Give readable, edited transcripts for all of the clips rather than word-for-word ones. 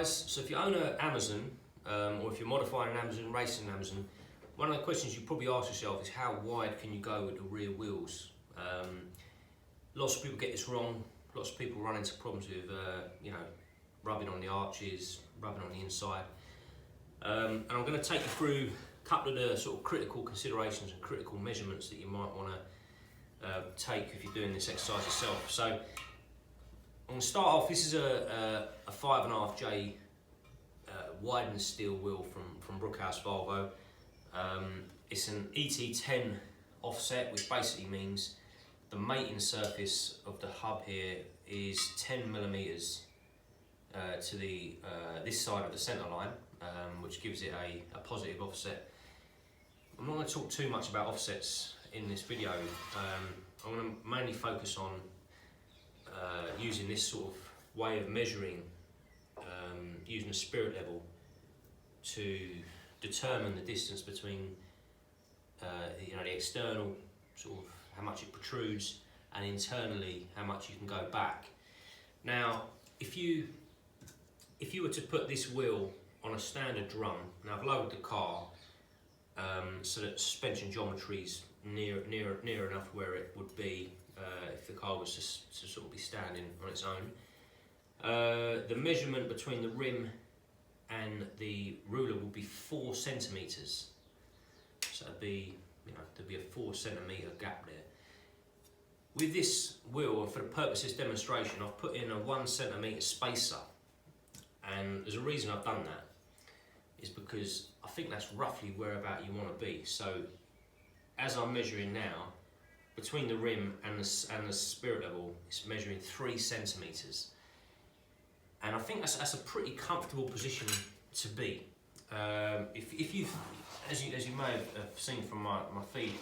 guys, so if you own an Amazon, or if you're modifying an Amazon, racing an Amazon, one of the questions you probably ask yourself is how wide can you go with the rear wheels? Lots of people get this wrong. Lots of people run into problems with, rubbing on the arches, rubbing on the inside. And I'm going to take you through a couple of the sort of critical considerations and critical measurements that you might want to take if you're doing this exercise yourself. So I'm going to start off. This is a 5.5J widened steel wheel from Brookhouse Volvo. It's an ET10 offset, which basically means the mating surface of the hub here is 10mm to the this side of the centre line, which gives it a positive offset. I'm not going to talk too much about offsets in this video. I'm going to mainly focus on using this sort of way of measuring, using a spirit level to determine the distance between the external sort of how much it protrudes and internally how much you can go back. Now, if you were to put this wheel on a standard drum, now I've lowered the car so that suspension geometry is near enough where it would be if the car was to sort of be standing on its own. The measurement between the rim and the ruler will be 4 centimeters. So it'd be, there'd be a 4 centimeter gap there. With this wheel, and for the purpose of this demonstration, I've put in a 1 centimeter spacer, and there's a reason I've done that. Is because I think that's roughly whereabout you want to be. So as I'm measuring now, between the rim and the spirit level, it's measuring 3 centimeters. And I think that's a pretty comfortable position to be. If you, as you may have seen from my feed,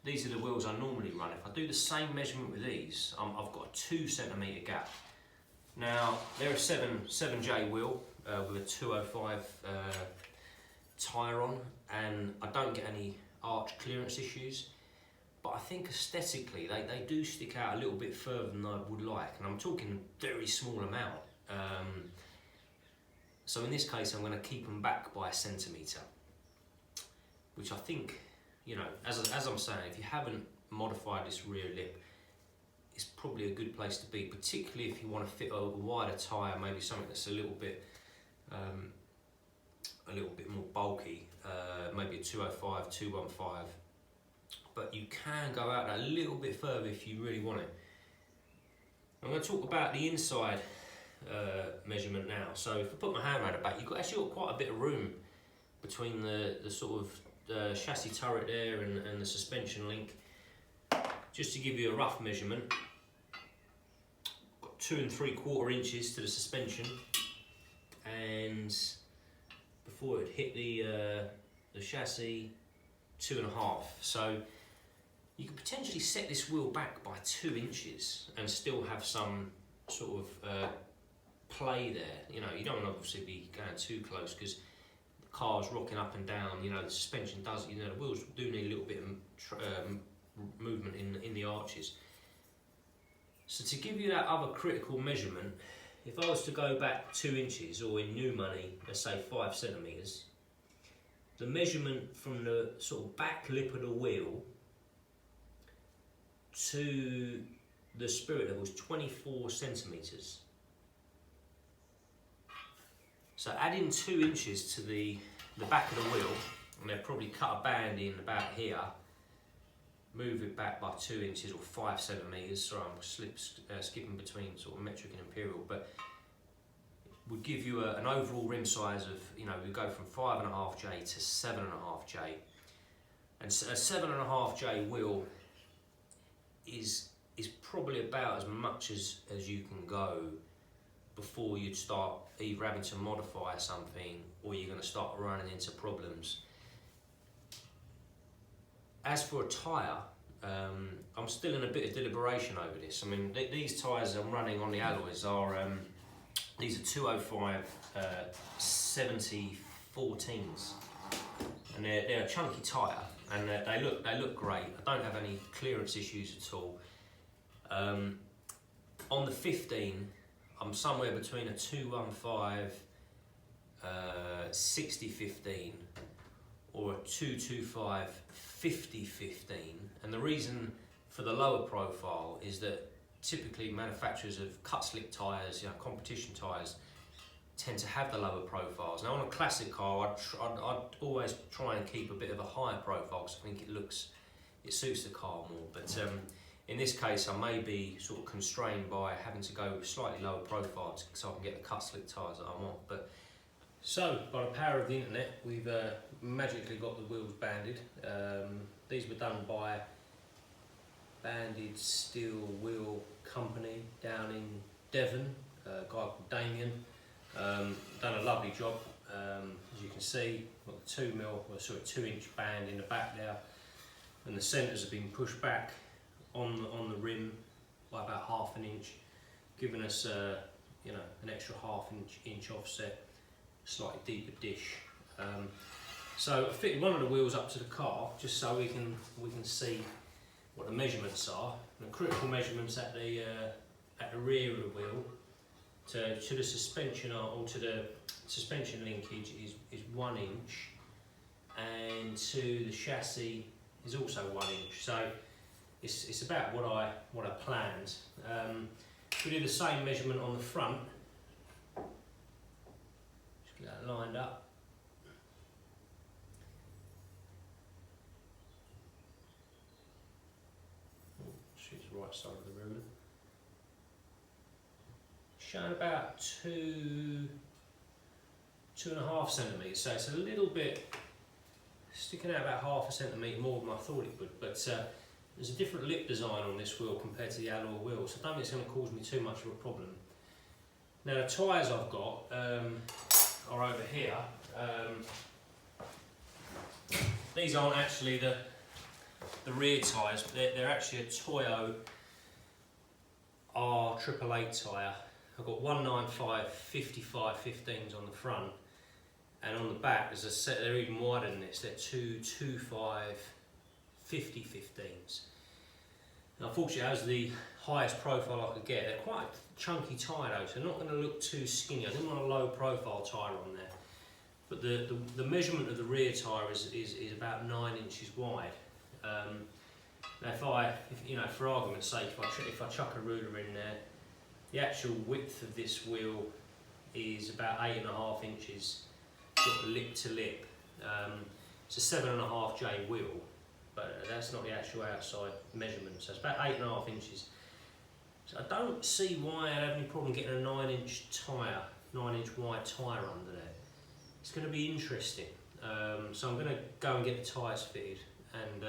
these are the wheels I normally run. If I do the same measurement with these, I've got a 2 centimeter gap. Now they're a 7J wheel with a 205 tyre on, and I don't get any arch clearance issues. But I think aesthetically they do stick out a little bit further than I would like, and I'm talking very small amount. So in this case, I'm going to keep them back by 1 centimetre, which I think, as I'm saying, if you haven't modified this rear lip, it's probably a good place to be, particularly if you want to fit a wider tyre, maybe something that's a little bit more bulky, maybe a 205, 215. But you can go out a little bit further if you really want it. I'm going to talk about the inside measurement now. So if I put my hand around the back, you've actually got quite a bit of room between the sort of chassis turret there and the suspension link. Just to give you a rough measurement, got 2 3/4 inches to the suspension, and before it hit the chassis, 2.5. So you could potentially set this wheel back by 2 inches and still have some sort of play there. You don't want to obviously be going too close because the car's rocking up and down. The suspension does. The wheels do need a little bit of movement in the arches. So to give you that other critical measurement, if I was to go back 2 inches, or in new money, let's say 5 centimeters, the measurement from the sort of back lip of the wheel to the spirit level is 24 centimeters. So adding 2 inches to the back of the wheel, and they'll probably cut a band in about here, move it back by 2 inches or 5 centimeters. Sorry, I'm skipping between sort of metric and imperial, but would give you an overall rim size of, we go from 5.5J to 7.5J, and a 7.5J wheel is probably about as much as you can go before you'd start either having to modify something or you're going to start running into problems. As for a tyre, I'm still in a bit of deliberation over this. I mean, these tyres I'm running on the alloys are these are 205 70 14s, and they're a chunky tyre, and they look great. I don't have any clearance issues at all. On the 15, I'm somewhere between a 215 60-15 or a 225 50-15, and the reason for the lower profile is that typically manufacturers of cut slick tyres, you know, competition tyres, tend to have the lower profiles. Now on a classic car, I'd always try and keep a bit of a higher profile because I think it suits the car more. But in this case, I may be sort of constrained by having to go with slightly lower profiles so I can get the cut slick tyres that I want. But so, by the power of the internet, we've magically got the wheels banded. These were done by Banded Steel Wheel Company down in Devon, a guy called Damien. Done a lovely job. As you can see, got the 2-inch band in the back there, and the centres have been pushed back on the rim by about ½ an inch, giving us you know, an extra ½ inch offset, slightly deeper dish. So I fitted one of the wheels up to the car just so we can see what the measurements are. The critical measurements at the rear of the wheel to the suspension or to the suspension linkage is 1 inch, and to the chassis is also 1 inch. So it's about what I planned. We do the same measurement on the front. Just get that lined up. Shoot the right side of the ruler. Showing about 2.5 centimetres, so it's a little bit sticking out about ½ a centimetre more than I thought it would. But there's a different lip design on this wheel compared to the alloy wheel, so I don't think it's going to cause me too much of a problem. Now the tyres I've got are over here. These aren't actually the rear tyres, but they're actually a Toyo R888 tyre. I've got 195 55-15s on the front, and on the back there's a set, they're even wider than this, they're 225 50-15s. Now unfortunately, as the highest profile I could get, they're quite a chunky tyre though, so they're not going to look too skinny. I didn't want a low profile tyre on there. But the measurement of the rear tyre is about 9 inches wide. Now if you know, for argument's sake, if I chuck a ruler in there, the actual width of this wheel is about 8.5 inches, sort of lip to lip. It's a 7.5J wheel, but that's not the actual outside measurement, so it's about 8.5 inches. So I don't see why I'd have any problem getting a 9-inch tyre, 9-inch wide tyre under there. It's going to be interesting. So I'm going to go and get the tyres fitted, and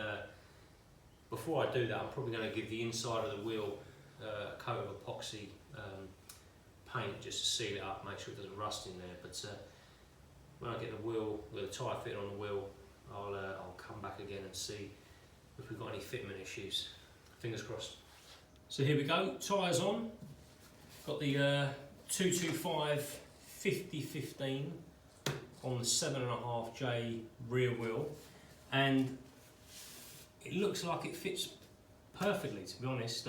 before I do that, I'm probably going to give the inside of the wheel a coat of epoxy paint just to seal it up, make sure it doesn't rust in there. But when I get the wheel, with the tyre fitted on the wheel, I'll come back again and see if we've got any fitment issues. Fingers crossed. So here we go, tyres on. Got the 225 50-15 on the 7.5J rear wheel, and it looks like it fits perfectly, to be honest.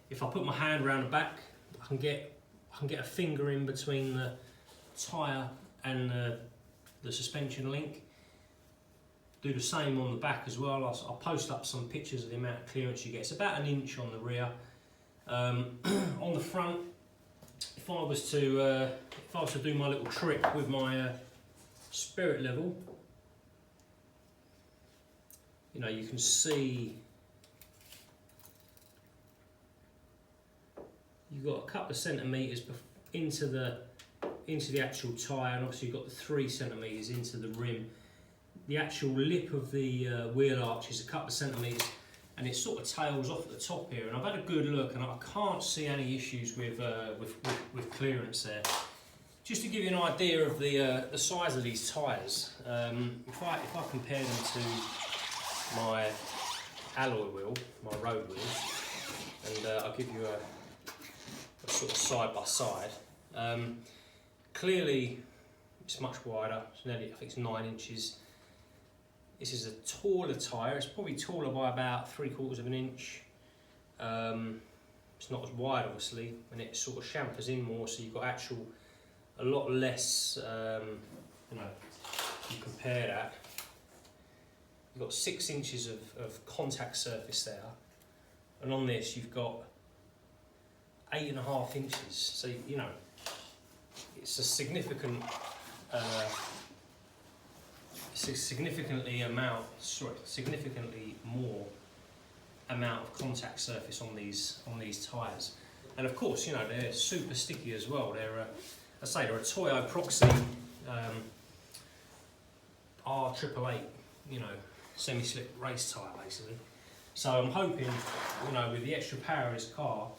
If I put my hand around the back, I can get a finger in between the tyre and the suspension link. Do the same on the back as well. I'll post up some pictures of the amount of clearance you get. It's about 1 inch on the rear. On the front, if I was to do my little trick with my spirit level, you know, you can see you've got a couple of centimetres into the actual tyre, and obviously you've got the 3 centimetres into the rim. The actual lip of the wheel arch is a couple of centimetres, and it sort of tails off at the top here. And I've had a good look, and I can't see any issues with clearance there. Just to give you an idea of the size of these tyres, if I compare them to my alloy wheel, my road wheel, and I'll give you a sort of side by side. Clearly, it's much wider. It's nearly, I think it's 9 inches. This is a taller tyre. It's probably taller by about 3/4 of an inch. It's not as wide, obviously, and it sort of chamfers in more, so you've got actual a lot less, you know, you compare that. You've got 6 inches of contact surface there, and on this you've got 8.5 inches. So, you know, it's a significant, significantly more amount of contact surface on these tyres. And of course, you know, they're super sticky as well. They're they're a Toyo Proxy R888, you know, semi-slip race tyre basically. So I'm hoping, you know, with the extra power of this car,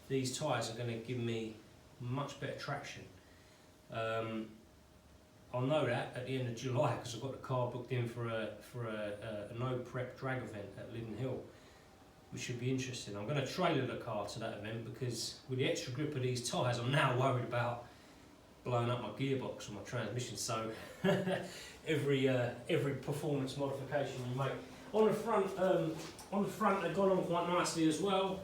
these tyres are going to give me much better traction. I'll know that at the end of July because I've got the car booked in for a no prep drag event at Linden Hill, which should be interesting. I'm going to trailer the car to that event because with the extra grip of these tyres, I'm now worried about blowing up my gearbox or my transmission. So every performance modification you make on the front, they've gone on quite nicely as well.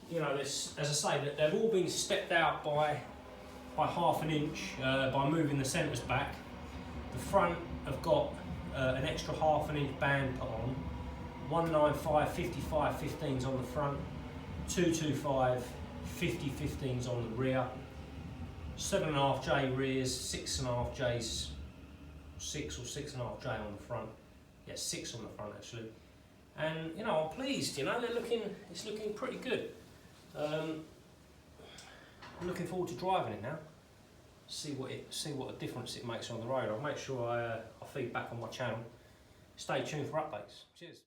You know, as I say, that they've all been stepped out by 1/2 inch by moving the centres back. The front have got an extra 1/2 inch band put on. 195 55 15s on the front, 225 50 15s on the rear, 7.5J rears, 6.5Js, 6 or 6.5J on the front. Yeah, 6 on the front actually. And you know, I'm pleased. You know, it's looking pretty good. I'm looking forward to driving it now. See what a difference it makes on the road. I'll make sure I feed back on my channel. Stay tuned for updates. Cheers.